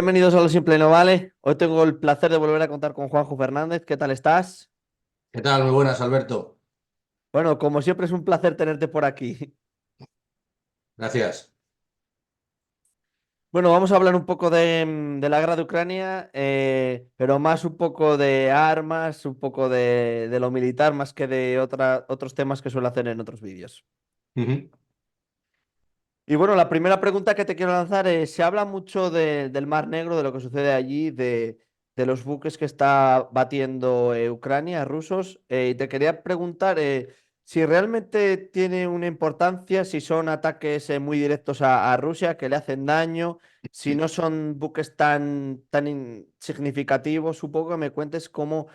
Bienvenidos a Lo Simple No Vale. Hoy tengo el placer de volver a contar con Juanjo Fernández. ¿Qué tal estás? ¿Qué tal? Muy buenas, Alberto. Bueno, como siempre es un placer tenerte por aquí. Gracias. Bueno, vamos a hablar un poco de la guerra de Ucrania, pero más un poco de armas, un poco de lo militar, más que de otros temas que suelo hacer en otros vídeos. Ujú. Y bueno, la primera pregunta que te quiero lanzar es, se habla mucho del Mar Negro, de lo que sucede allí, de los buques que está batiendo Ucrania, rusos, y te quería preguntar si realmente tiene una importancia, si son ataques muy directos a Rusia que le hacen daño, si no son buques tan significativos. Supongo que me cuentes cómo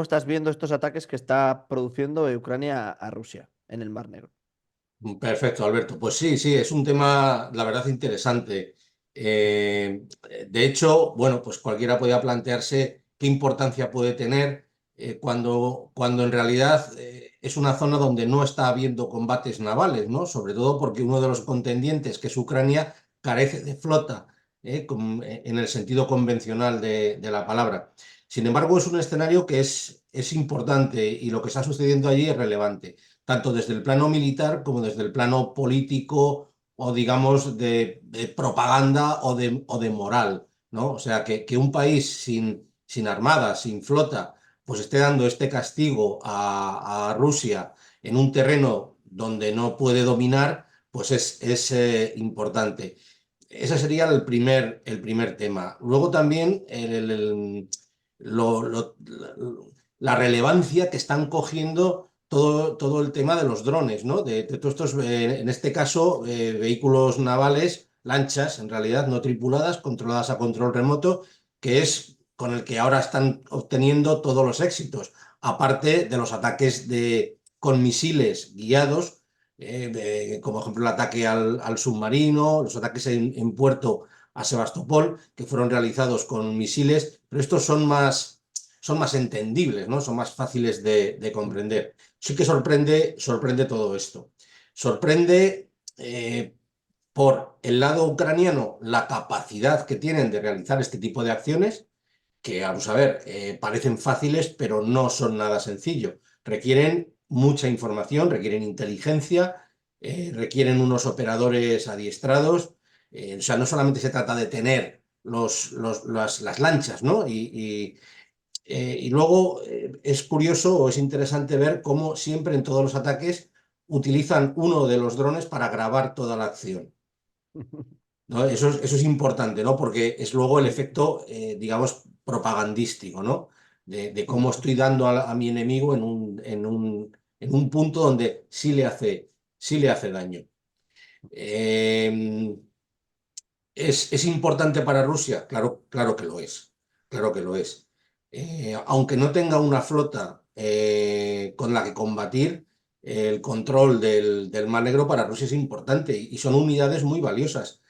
estás viendo estos ataques que está produciendo Ucrania a Rusia en el Mar Negro. Perfecto, Alberto. Pues sí, sí, es un tema, la verdad, interesante. De hecho, bueno, pues cualquiera podía plantearse qué importancia puede tener cuando en realidad es una zona donde no está habiendo combates navales, ¿no? Sobre todo porque uno de los contendientes, que es Ucrania, carece de flota, en el sentido convencional de la palabra. Sin embargo, es un escenario que es importante y lo que está sucediendo allí es relevante tanto desde el plano militar como desde el plano político o digamos de propaganda o de moral, ¿no? O sea, que un país sin armada, sin flota, pues esté dando este castigo a Rusia en un terreno donde no puede dominar, pues es importante. Ese sería el primer tema. Luego también lo- lo- la relevancia que están cogiendo todo el tema de los drones, ¿no? De todos estos, en este caso, vehículos navales, lanchas, en realidad no tripuladas, controladas a control remoto, que es con el que ahora están obteniendo todos los éxitos, aparte de los ataques con misiles guiados, como ejemplo el ataque al submarino, los ataques en puerto a Sebastopol, que fueron realizados con misiles, pero estos son más entendibles, ¿no? Son más fáciles de comprender. Sí que sorprende todo esto. Sorprende por el lado ucraniano la capacidad que tienen de realizar este tipo de acciones, que vamos a ver, parecen fáciles, pero no son nada sencillo. Requieren mucha información, requieren inteligencia, requieren unos operadores adiestrados. O sea, no solamente se trata de tener las lanchas, ¿no? Y luego es curioso o es interesante ver cómo siempre en todos los ataques utilizan uno de los drones para grabar toda la acción, ¿no? Eso es importante, ¿no? Porque es luego el efecto, digamos, propagandístico, ¿no? De cómo estoy dando a mi enemigo en un punto donde sí le hace daño. Eh, ¿Es importante para Rusia? Claro, claro que lo es. Claro que lo es. Aunque no tenga una flota con la que combatir, el control del Mar Negro para Rusia es importante y son unidades muy valiosas.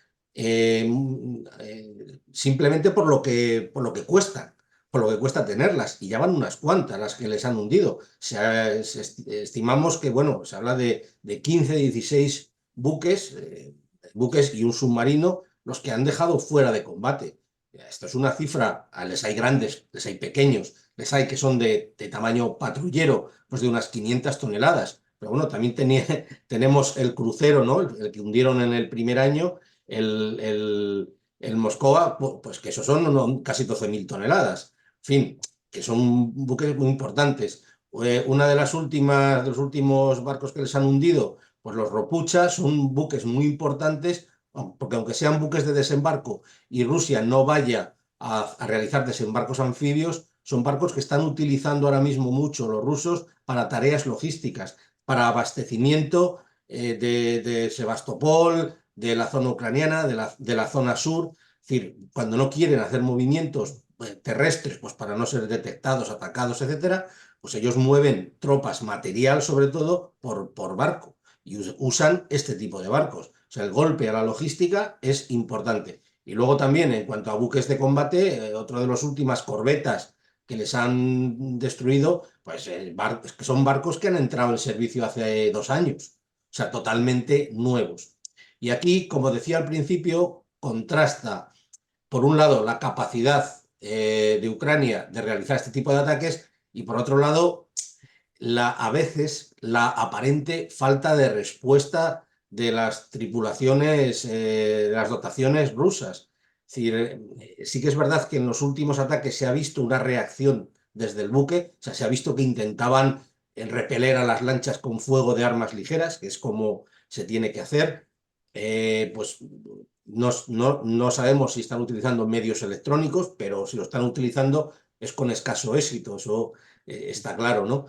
Simplemente por lo que cuestan, por lo que cuesta tenerlas. Y ya van unas cuantas las que les han hundido. Estimamos que, bueno, se habla de 15, 16 buques y un submarino los que han dejado fuera de combate. Esto es una cifra, les hay grandes, les hay pequeños, les hay que son de tamaño patrullero, pues de unas 500 toneladas. Pero bueno, también tenemos el crucero, ¿no? El que hundieron en el primer año, el Moscova, pues que esos son casi 12.000 toneladas. En fin, que son buques muy importantes. Una de los últimos barcos que les han hundido, pues los Ropucha, son buques muy importantes porque aunque sean buques de desembarco y Rusia no vaya a realizar desembarcos anfibios, son barcos que están utilizando ahora mismo mucho los rusos para tareas logísticas, para abastecimiento de Sebastopol, de la zona ucraniana, de la zona sur. Es decir, cuando no quieren hacer movimientos terrestres, pues para no ser detectados, atacados, etcétera, pues ellos mueven tropas, material sobre todo, por barco y usan este tipo de barcos. O sea, el golpe a la logística es importante. Y luego también, en cuanto a buques de combate, otro de las últimas corbetas que les han destruido, pues es que son barcos que han entrado en servicio hace 2 años. O sea, totalmente nuevos. Y aquí, como decía al principio, contrasta por un lado, la capacidad de Ucrania de realizar este tipo de ataques y por otro lado, a veces la aparente falta de respuesta de las tripulaciones, de las dotaciones rusas. Es decir, sí que es verdad que en los últimos ataques se ha visto una reacción desde el buque, o sea, se ha visto que intentaban repeler a las lanchas con fuego de armas ligeras, que es como se tiene que hacer. Pues no sabemos si están utilizando medios electrónicos, pero si lo están utilizando es con escaso éxito, eso está claro, ¿no?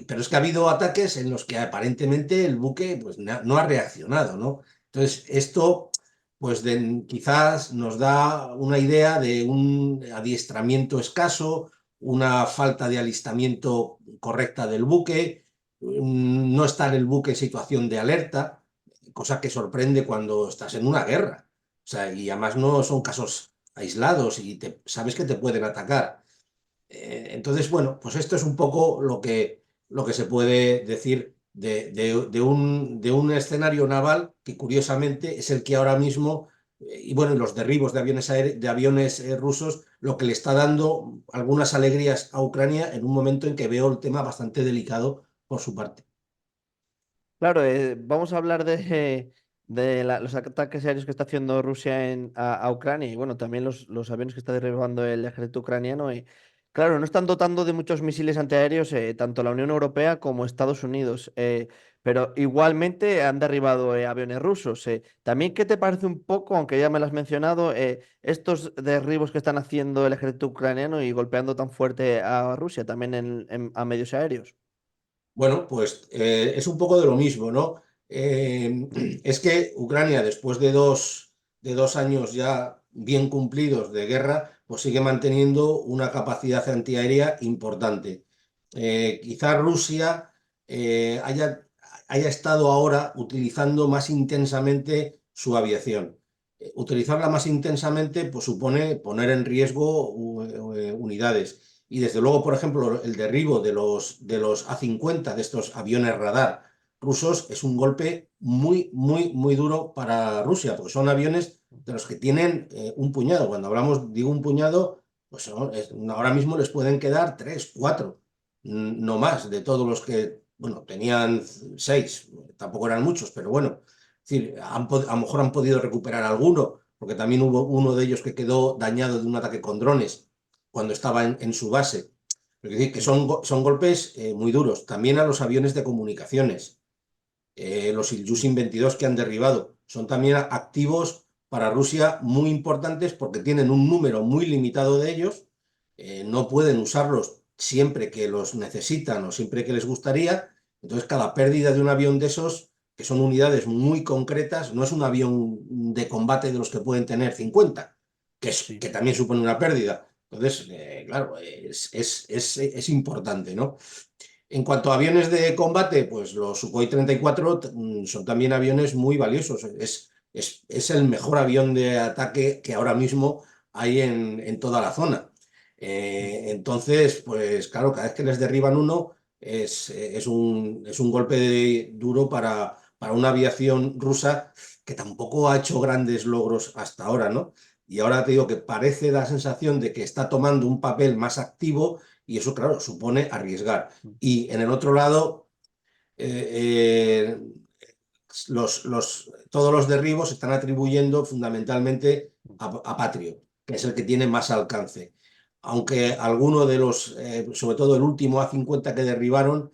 Pero es que ha habido ataques en los que aparentemente el buque pues, no ha reaccionado, ¿no? Entonces, esto pues quizás nos da una idea de un adiestramiento escaso, una falta de alistamiento correcta del buque, no estar el buque en situación de alerta, cosa que sorprende cuando estás en una guerra. O sea, y además no son casos aislados y sabes que te pueden atacar. Entonces, bueno, pues esto es un poco lo que se puede decir de un escenario naval que curiosamente es el que ahora mismo, y bueno, los derribos de aviones, de aviones rusos, lo que le está dando algunas alegrías a Ucrania en un momento en que veo el tema bastante delicado por su parte. Claro, vamos a hablar de los ataques aéreos que está haciendo Rusia a Ucrania y bueno, también los aviones que está derribando el ejército ucraniano. Y, claro, no están dotando de muchos misiles antiaéreos tanto la Unión Europea como Estados Unidos, pero igualmente han derribado aviones rusos. También, ¿qué te parece un poco, aunque ya me lo has mencionado, estos derribos que están haciendo el ejército ucraniano y golpeando tan fuerte a Rusia también a medios aéreos? Bueno, pues es un poco de lo mismo, ¿no? Es que Ucrania, después de dos años ya bien cumplidos de guerra, pues sigue manteniendo una capacidad antiaérea importante. Quizá Rusia haya estado ahora utilizando más intensamente su aviación. Utilizarla más intensamente pues, supone poner en riesgo unidades. Y desde luego, por ejemplo, el derribo de los A-50, de estos aviones radar rusos, es un golpe muy, muy, muy duro para Rusia, porque son aviones de los que tienen un puñado. Cuando hablamos, digo un puñado, pues ahora mismo les pueden quedar tres, cuatro, no más, de todos los que, bueno, tenían seis, tampoco eran muchos, pero bueno, es decir, a lo mejor han podido recuperar alguno, porque también hubo uno de ellos que quedó dañado de un ataque con drones cuando estaba en su base. Es decir, que Sí. son golpes muy duros. También a los aviones de comunicaciones, los Ilyushin 22 que han derribado, son también activos para Rusia muy importantes porque tienen un número muy limitado de ellos, no pueden usarlos siempre que los necesitan o siempre que les gustaría. Entonces, cada pérdida de un avión de esos, que son unidades muy concretas, no es un avión de combate de los que pueden tener 50, Sí. que también supone una pérdida. Entonces, claro, es importante, ¿no? En cuanto a aviones de combate, pues los Sukhoi 34 son también aviones muy valiosos. Es el mejor avión de ataque que ahora mismo hay en toda la zona. Entonces, pues claro, cada vez que les derriban uno es un golpe duro para una aviación rusa que tampoco ha hecho grandes logros hasta ahora, ¿no? Y ahora te digo que parece la sensación de que está tomando un papel más activo y eso, claro, supone arriesgar. Y en el otro lado, eh, todos los derribos se están atribuyendo fundamentalmente a Patriot, que es el que tiene más alcance. Aunque alguno de los, sobre todo el último A-50 que derribaron,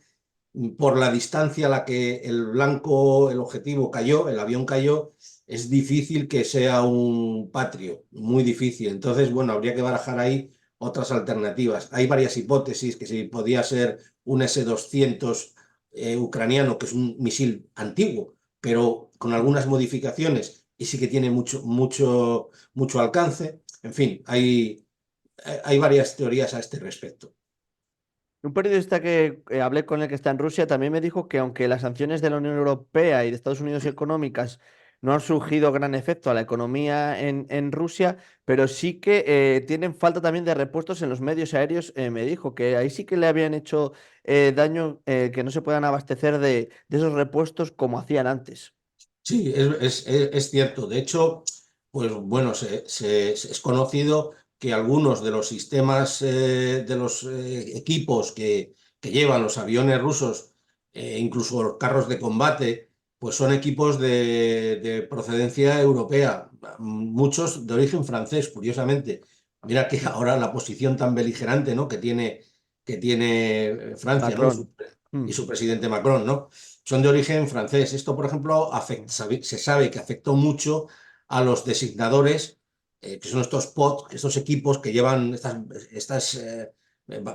por la distancia a la que el blanco, el objetivo cayó, el avión cayó, es difícil que sea un Patrio, muy difícil. Entonces, bueno, habría que barajar ahí otras alternativas. Hay varias hipótesis, que si podía ser un S-200 ucraniano, que es un misil antiguo, pero con algunas modificaciones y sí que tiene mucho alcance. En fin, hay varias teorías a este respecto. Un periodista que hablé con el que está en Rusia también me dijo que aunque las sanciones de la Unión Europea y de Estados Unidos económicas no han surgido gran efecto a la economía en Rusia, pero sí que tienen falta también de repuestos en los medios aéreos. Me dijo que ahí sí que le habían hecho daño, que no se puedan abastecer de esos repuestos como hacían antes. Sí, es cierto. De hecho, Pues bueno, es conocido que algunos de los sistemas, de los equipos que llevan los aviones rusos, incluso los carros de combate, pues son equipos de procedencia europea, muchos de origen francés, curiosamente. Mira que ahora la posición tan beligerante, ¿no? que tiene Francia, ¿no? Macron. Y Mm. su presidente Macron, ¿no? Son de origen francés. Esto, por ejemplo, se sabe que afectó mucho a los designadores, que son estos pods, estos equipos que llevan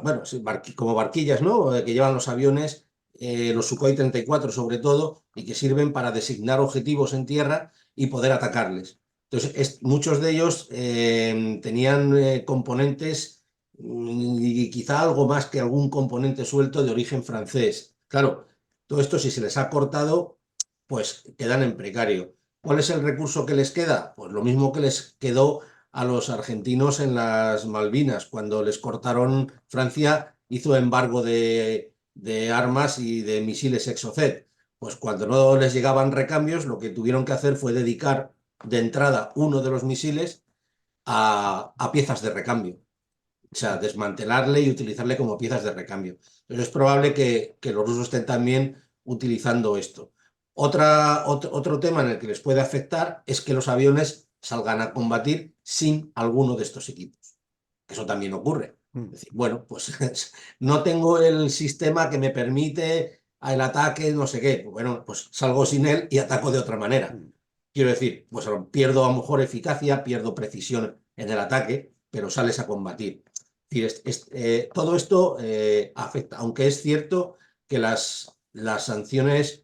bueno, sí, como barquillas, ¿no? Que llevan los aviones, los Sukhoi 34 sobre todo, y que sirven para designar objetivos en tierra y poder atacarles. Entonces, muchos de ellos tenían componentes y quizá algo más que algún componente suelto de origen francés. Claro, todo esto si se les ha cortado, pues quedan en precario. ¿Cuál es el recurso que les queda? Pues lo mismo que les quedó a los argentinos en las Malvinas, cuando les cortaron, Francia hizo embargo de armas y de misiles Exocet. Pues cuando no les llegaban recambios, lo que tuvieron que hacer fue dedicar de entrada uno de los misiles a piezas de recambio. O sea, desmantelarle y utilizarle como piezas de recambio. Entonces es probable que los rusos estén también utilizando esto. Otro tema en el que les puede afectar es que los aviones salgan a combatir sin alguno de estos equipos. Eso también ocurre. Mm. Es decir, bueno, pues no tengo el sistema que me permite el ataque, no sé qué. Bueno, pues salgo sin él y ataco de otra manera. Mm. Quiero decir, pues pierdo a lo mejor eficacia, pierdo precisión en el ataque, pero sales a combatir. Es decir, todo esto afecta, aunque es cierto que las sanciones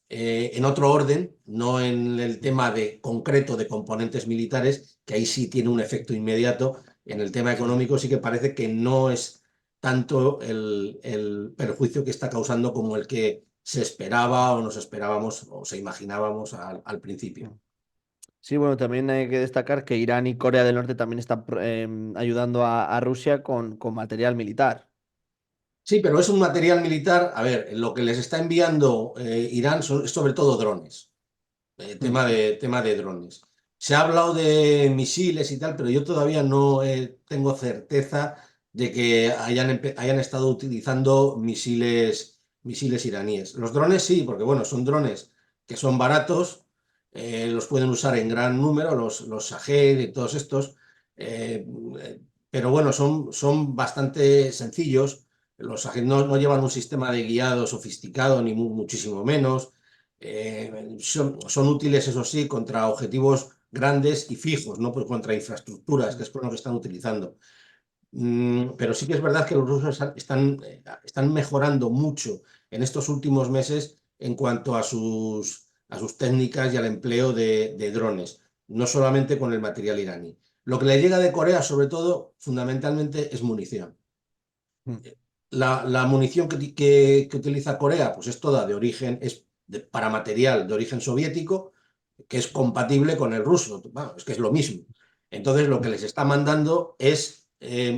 en otro orden, no en el tema de concreto de componentes militares, que ahí sí tiene un efecto inmediato. En el tema económico sí que parece que no es tanto el perjuicio que está causando como el que se esperaba o nos esperábamos o se imaginábamos al principio. Mm. Sí, bueno, también hay que destacar que Irán y Corea del Norte también están ayudando a Rusia con material militar. Sí, pero es un material militar. A ver, lo que les está enviando Irán es sobre todo drones, Mm. tema de drones. Se ha hablado de misiles y tal, pero yo todavía no tengo certeza de que hayan estado utilizando misiles iraníes. Los drones sí, porque bueno, son drones que son baratos, los pueden usar en gran número, los Shahed y todos estos, eh, pero bueno, son bastante sencillos. Los Shahed no llevan un sistema de guiado sofisticado, ni muchísimo menos. Son útiles, eso sí, contra objetivos grandes y fijos, no pues contra infraestructuras, que es con lo que están utilizando. Pero sí que es verdad que los rusos están mejorando mucho en estos últimos meses en cuanto a sus técnicas y al empleo de drones, no solamente con el material iraní. Lo que le llega de Corea, sobre todo, fundamentalmente, es munición. Mm. La munición que utiliza Corea, pues es toda de origen, para material de origen soviético, que es compatible con el ruso. Bueno, es que es lo mismo. Entonces, lo que les está mandando es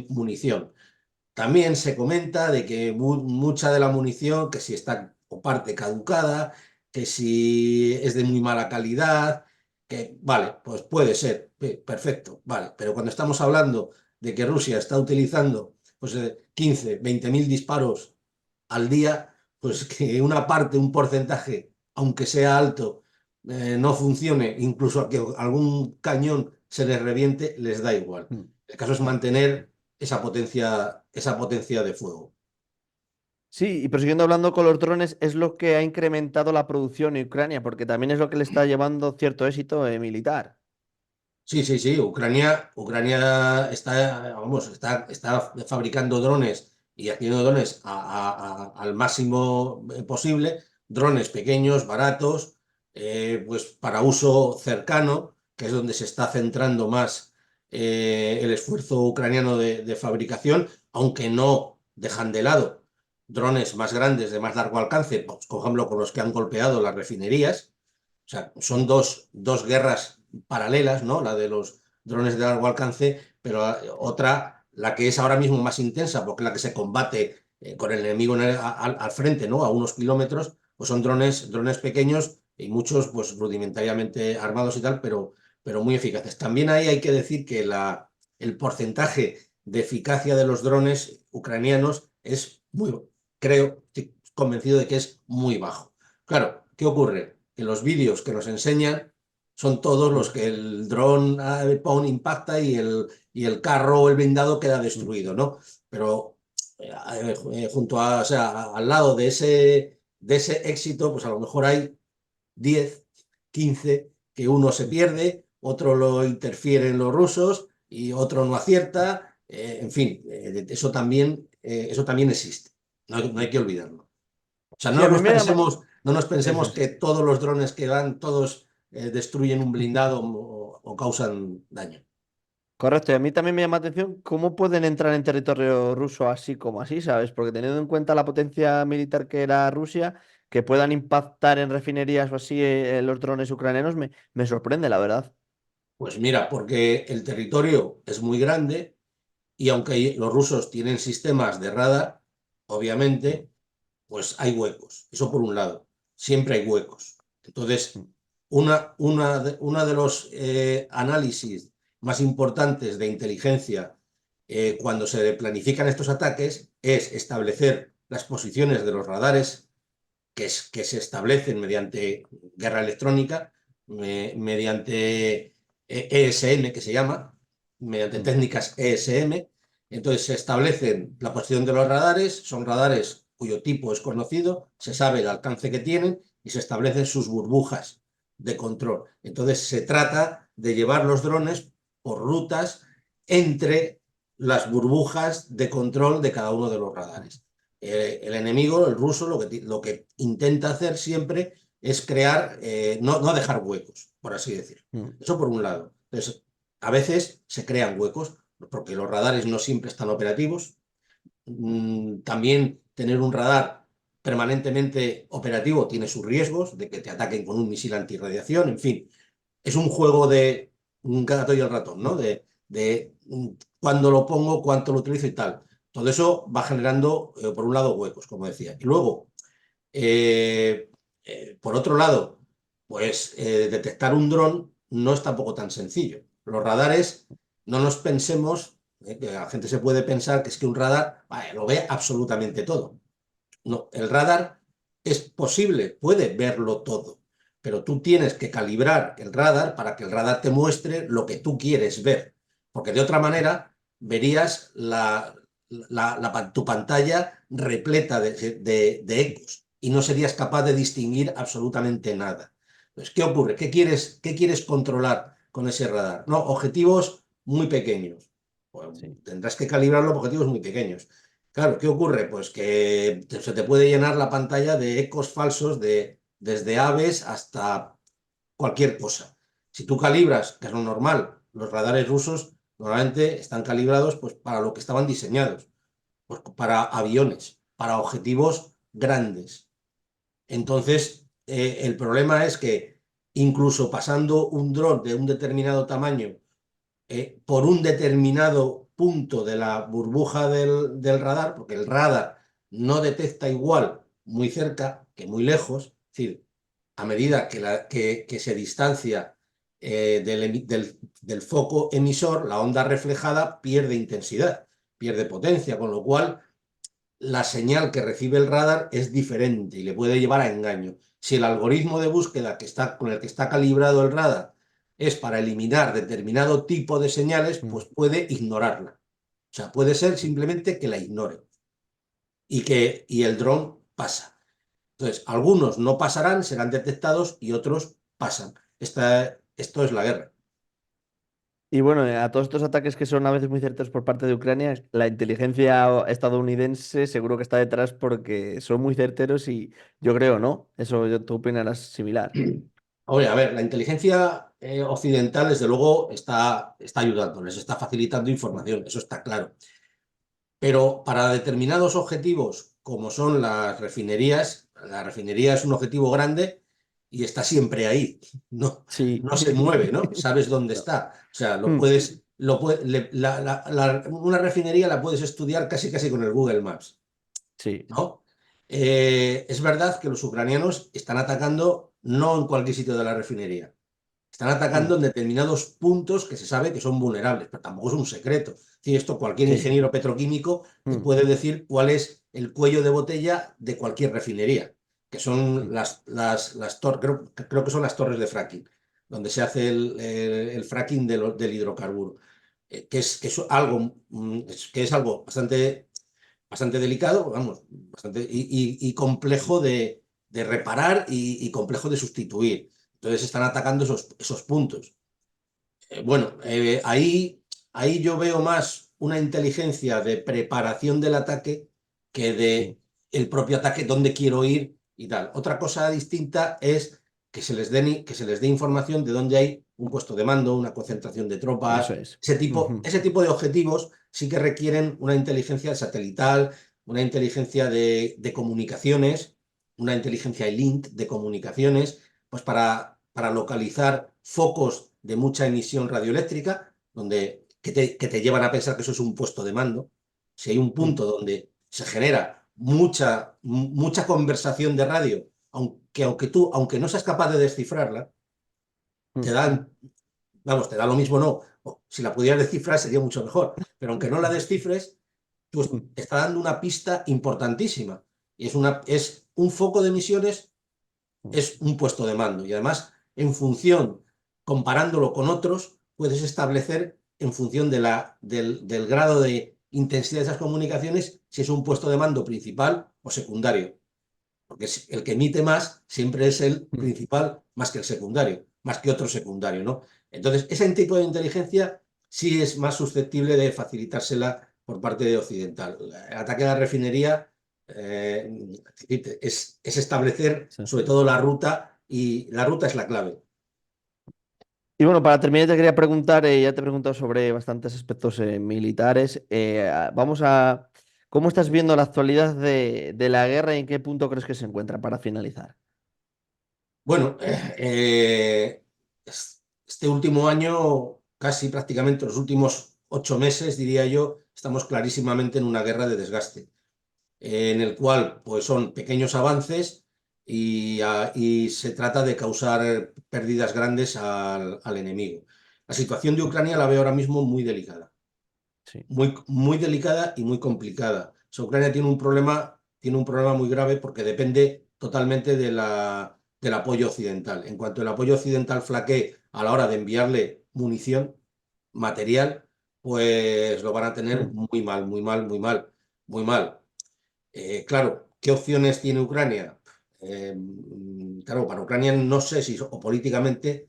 munición. También se comenta de que mucha de la munición, que si está o parte caducada, que si es de muy mala calidad, que vale, pues puede ser, perfecto, vale, pero cuando estamos hablando de que Rusia está utilizando pues 15, 20 mil disparos al día, pues que una parte, un porcentaje, aunque sea alto, no funcione, incluso a que algún cañón se les reviente, les da igual. Mm. El caso es Claro. mantener esa potencia de fuego. Sí, y prosiguiendo hablando con los drones, es lo que ha incrementado la producción en Ucrania, porque también es lo que le está llevando cierto éxito militar. Sí, sí, sí. Ucrania está fabricando drones y haciendo drones al máximo posible, drones pequeños, baratos, pues para uso cercano, que es donde se está centrando más el esfuerzo ucraniano de fabricación, aunque no dejan de lado drones más grandes, de más largo alcance, pues, por ejemplo, con los que han golpeado las refinerías. O sea, son dos guerras paralelas, ¿no? La de los drones de largo alcance, pero otra, la que es ahora mismo más intensa, porque es la que se combate con el enemigo al frente, ¿no? A unos kilómetros, pues son drones pequeños y muchos, pues rudimentariamente armados y tal, pero muy eficaces. También ahí hay que decir que el porcentaje de eficacia de los drones ucranianos es muy, creo, estoy convencido de que es muy bajo. Claro, ¿qué ocurre? Que los vídeos que nos enseñan son todos los Mm, que el dron impacta y el carro o el blindado queda mm. destruido, ¿no? Pero junto a, o sea, al lado de ese éxito, pues a lo mejor hay 10, 15, que uno se pierde, otro lo interfieren los rusos y otro no acierta. En fin, eso también existe. No hay que olvidarlo. O sea, Sí, a mí me llama. no nos Eso pensemos es. que todos los drones que van, todos destruyen un blindado o causan daño. Correcto, y a mí también me llama la atención cómo pueden entrar en territorio ruso así como así, ¿sabes? Porque teniendo en cuenta la potencia militar que era Rusia, que puedan impactar en refinerías o así los drones ucranianos, me sorprende, la verdad. Pues mira, porque el territorio es muy grande y aunque los rusos tienen sistemas de radar, obviamente, pues hay huecos. Eso por un lado, siempre hay huecos. Entonces, una de los análisis más importantes de inteligencia cuando se planifican estos ataques es establecer las posiciones de los radares que se establecen mediante guerra electrónica, mediante ESM, que se llama, mediante Mm, técnicas ESM. Entonces se establecen la posición de los radares, son radares cuyo tipo es conocido, se sabe el alcance que tienen y se establecen sus burbujas de control. Entonces se trata de llevar los drones por rutas entre las burbujas de control de cada uno de los radares. El enemigo, el ruso, lo que intenta hacer siempre es crear, no dejar huecos, por así decirlo. mm, Eso por un lado. Entonces, a veces se crean huecos porque los radares no siempre están operativos. También tener un radar permanentemente operativo tiene sus riesgos de que te ataquen con un misil antirradiación, en fin. Es un juego de un gato y el ratón, ¿no? mm. De cuándo lo pongo, cuánto lo utilizo y tal. Todo eso va generando, por un lado, huecos, como decía. Y luego, eh, por otro lado, pues detectar un dron no es tampoco tan sencillo. Los radares, no nos pensemos, que la gente se puede pensar que es que un radar vale, lo ve absolutamente todo. No, el radar es posible, puede verlo todo, pero tú tienes que calibrar el radar para que el radar te muestre lo que tú quieres ver, porque de otra manera verías tu pantalla repleta de ecos y no serías capaz de distinguir absolutamente nada. Entonces, ¿qué ocurre? Qué quieres controlar con ese radar? No, objetivos muy pequeños. Pues, Sí. tendrás que calibrarlo por objetivos muy pequeños. Claro, ¿qué ocurre? Pues que se te puede llenar la pantalla de ecos falsos desde aves hasta cualquier cosa. Si tú calibras, que es lo normal, los radares rusos normalmente están calibrados pues, para lo que estaban diseñados, pues, para aviones, para objetivos grandes. Entonces, el problema es que incluso pasando un dron de un determinado tamaño por un determinado punto de la burbuja del radar, porque el radar no detecta igual muy cerca que muy lejos, es decir, a medida que se distancia del foco emisor, la onda reflejada pierde intensidad, pierde potencia, con lo cual la señal que recibe el radar es diferente y le puede llevar a engaño. Si el algoritmo de búsqueda con el que está calibrado el radar es para eliminar determinado tipo de señales, Mm, pues puede ignorarla. O sea, puede ser mm. simplemente que la ignore y el dron pasa. Entonces, algunos no pasarán, serán detectados y otros pasan. Esto es la guerra. Y bueno, a todos estos ataques que son a veces muy certeros por parte de Ucrania, la inteligencia estadounidense seguro que está detrás porque son muy certeros y yo creo, ¿no? Eso tú opinarás similar. Oye, a ver, la inteligencia occidental, desde luego, está ayudando, les está facilitando Mm, información, eso está claro. Pero para determinados objetivos, como son las refinerías, la refinería es un objetivo grande y está siempre ahí, no, sí. no se mueve, ¿no? Sabes dónde No. está. O sea, Mm, una refinería la puedes estudiar casi casi con el Google Maps, sí. ¿no? Es verdad que los ucranianos están atacando no en cualquier sitio de la refinería, Están mm, atacando en determinados puntos que se sabe que son vulnerables, pero tampoco es un secreto. Es decir, esto cualquier sí. ingeniero petroquímico te Mm, puede decir cuál es el cuello de botella de cualquier refinería, que son mm, creo que son las torres de fracking, donde se hace el fracking del hidrocarburo, que es algo, que es algo bastante delicado, vamos, y complejo de reparar y complejo de sustituir. Entonces están atacando esos puntos. Bueno, ahí yo veo más una inteligencia de preparación del ataque que mm, de el propio ataque, dónde quiero ir y tal. Otra cosa distinta es que se les dé información de dónde hay un puesto de mando, una concentración de eso tropas. es. Ese tipo de objetivos sí que requieren una inteligencia satelital, una inteligencia de comunicaciones, una inteligencia link de comunicaciones, pues para localizar focos de mucha emisión radioeléctrica, que te llevan a pensar que eso es un puesto de mando. Si hay un Mm, punto donde se genera mucha conversación de radio, aunque no seas capaz de descifrarla, te mm, dan, vamos, te da lo mismo no. Si la pudieras descifrar sería mucho mejor, pero aunque no la descifres, pues mm, está dando una pista importantísima. Y es un foco de emisiones, mm. es un puesto de mando. Y además, en función, comparándolo con otros, puedes establecer en función del grado de intensidad de esas comunicaciones si es un puesto de mando principal o secundario. Porque el que emite más siempre es el Mm. principal más que el secundario, más que otro secundario, ¿no? Entonces, ese tipo de inteligencia sí es más susceptible de facilitársela por parte de Occidental. El ataque a la refinería es establecer Sí. sobre todo la ruta, y la ruta es la clave. Y bueno, para terminar te quería preguntar, ya te he preguntado sobre bastantes aspectos militares. Vamos a, ¿cómo estás viendo la actualidad de la guerra y en qué punto crees que se encuentra para finalizar? Bueno, este último año, casi prácticamente los últimos 8 meses, diría yo, estamos clarísimamente en una guerra de desgaste, en el cual pues son pequeños avances y se trata de causar pérdidas grandes al enemigo. La situación de Mm, Ucrania la veo ahora mismo muy delicada, sí, muy delicada y muy complicada. O sea, Ucrania tiene un problema muy grave porque depende totalmente del apoyo occidental. En cuanto el apoyo occidental flaquee a la hora de enviarle munición, material, pues lo van a tener mm, muy mal, muy mal, muy mal, muy mal. Claro, ¿qué opciones tiene Ucrania? Claro, para Ucrania no sé si o políticamente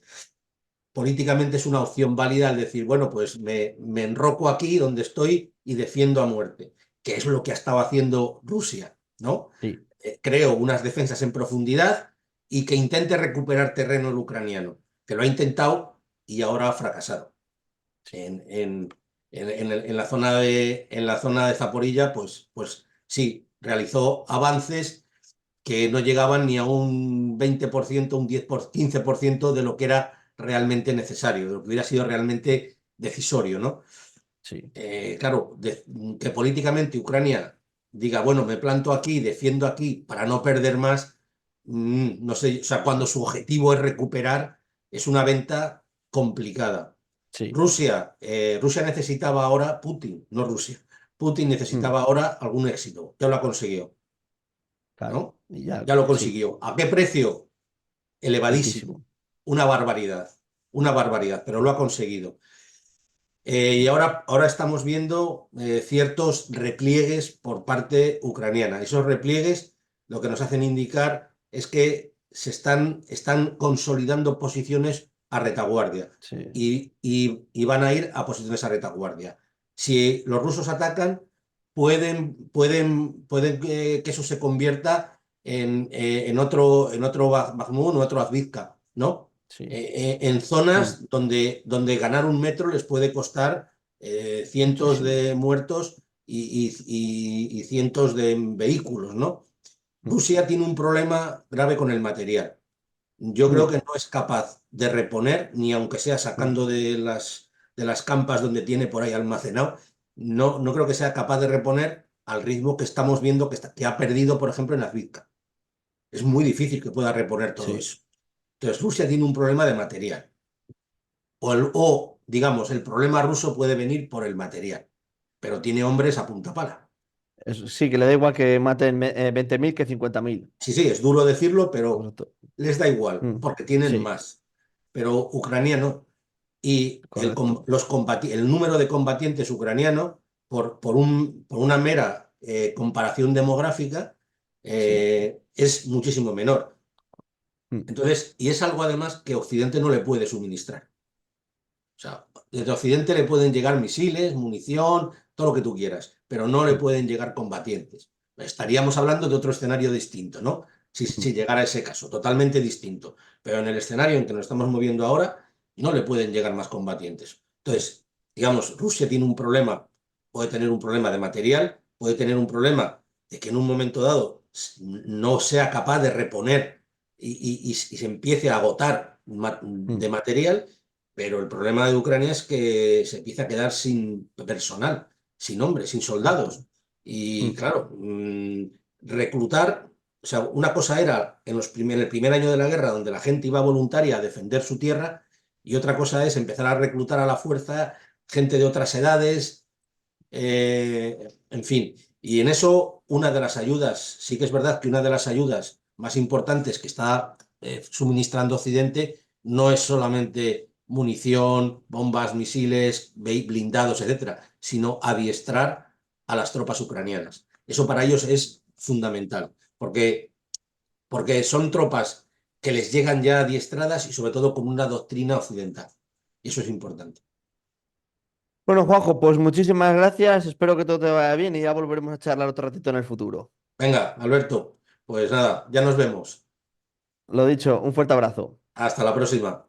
es una opción válida el decir, bueno, pues me enroco aquí donde estoy y defiendo a muerte, que es lo que ha estado haciendo Rusia, ¿no? sí, Creo unas defensas en profundidad y que intente recuperar terreno el ucraniano, que lo ha intentado y ahora ha fracasado. sí, En la zona de Zaporilla, pues sí, realizó avances que no llegaban ni a un 20%, un 15% de lo que era realmente necesario, de lo que hubiera sido realmente decisorio, ¿no? sí, Claro, que políticamente Ucrania diga, bueno, me planto aquí, defiendo aquí para no perder más, no sé, o sea, cuando su objetivo es recuperar, es una venta complicada. sí, Rusia necesitaba ahora, Putin, no Rusia, Putin mm, necesitaba ahora algún éxito, ya lo ha conseguido, claro, ¿no? y ya, Ya lo sí, consiguió. ¿A qué precio? Elevadísimo. altísimo. Una barbaridad, una barbaridad, pero lo ha conseguido. Y ahora estamos viendo ciertos repliegues por parte ucraniana. Esos repliegues lo que nos hacen indicar es que están consolidando posiciones a retaguardia Sí, y van a ir a posiciones a retaguardia. Si los rusos atacan, pueden que eso se convierta en otro Bakhmut o otro Avdiivka, ¿no? sí, En mm, zonas donde ganar un metro les puede costar cientos muchísimo. de muertos y cientos de vehículos, ¿no? Mm, Rusia tiene un problema grave con el material. Yo creo mm, que no es capaz de reponer, ni aunque sea mm, sacando de las campas donde tiene por ahí almacenado, no creo que sea capaz de reponer al ritmo que estamos viendo que ha perdido, por ejemplo, en Azvivka. Es muy difícil que pueda reponer todo sí, eso. Entonces, Rusia tiene un problema de material. digamos, el problema ruso puede venir por el material, pero tiene hombres a punta pala. Sí, que le da igual que maten 20.000 que 50.000. Sí, sí, es duro decirlo, pero Correcto. les da igual, Mm, porque tienen sí, más. Pero Ucrania no. Y correcto. el número de combatientes ucranianos, por una mera comparación demográfica, Sí. es muchísimo menor. Mm, Entonces, y es algo además que Occidente no le puede suministrar. O sea, desde Occidente le pueden llegar misiles, munición, todo lo que tú quieras, pero no le mm, pueden llegar combatientes. Estaríamos hablando de otro escenario distinto, ¿no? mm, Si llegara a ese caso, totalmente distinto. Pero en el escenario en que nos estamos moviendo ahora, no le pueden llegar más combatientes. Entonces, digamos, Rusia tiene un problema, puede tener un problema de material, puede tener un problema de que en un momento dado no sea capaz de reponer y se empiece a agotar mm, de material, pero el problema de Ucrania es que se empieza a quedar sin personal, sin hombres, sin soldados. Y mm. claro, reclutar, o sea, una cosa era en el primer año de la guerra, donde la gente iba voluntaria a defender su tierra, y otra cosa es empezar a reclutar a la fuerza gente de otras edades, en fin. Y en eso, una de las ayudas, sí que es verdad que una de las ayudas más importantes que está suministrando Occidente no es solamente munición, bombas, misiles, blindados, etcétera, sino adiestrar a las tropas ucranianas. Eso para ellos es fundamental, porque son tropas que les llegan ya adiestradas y sobre todo con una doctrina occidental. Y eso es importante. Bueno, Juanjo, pues muchísimas gracias. Espero que todo te vaya bien y ya volveremos a charlar otro ratito en el futuro. Venga, Alberto, pues nada, ya nos vemos. Lo dicho, un fuerte abrazo. Hasta la próxima.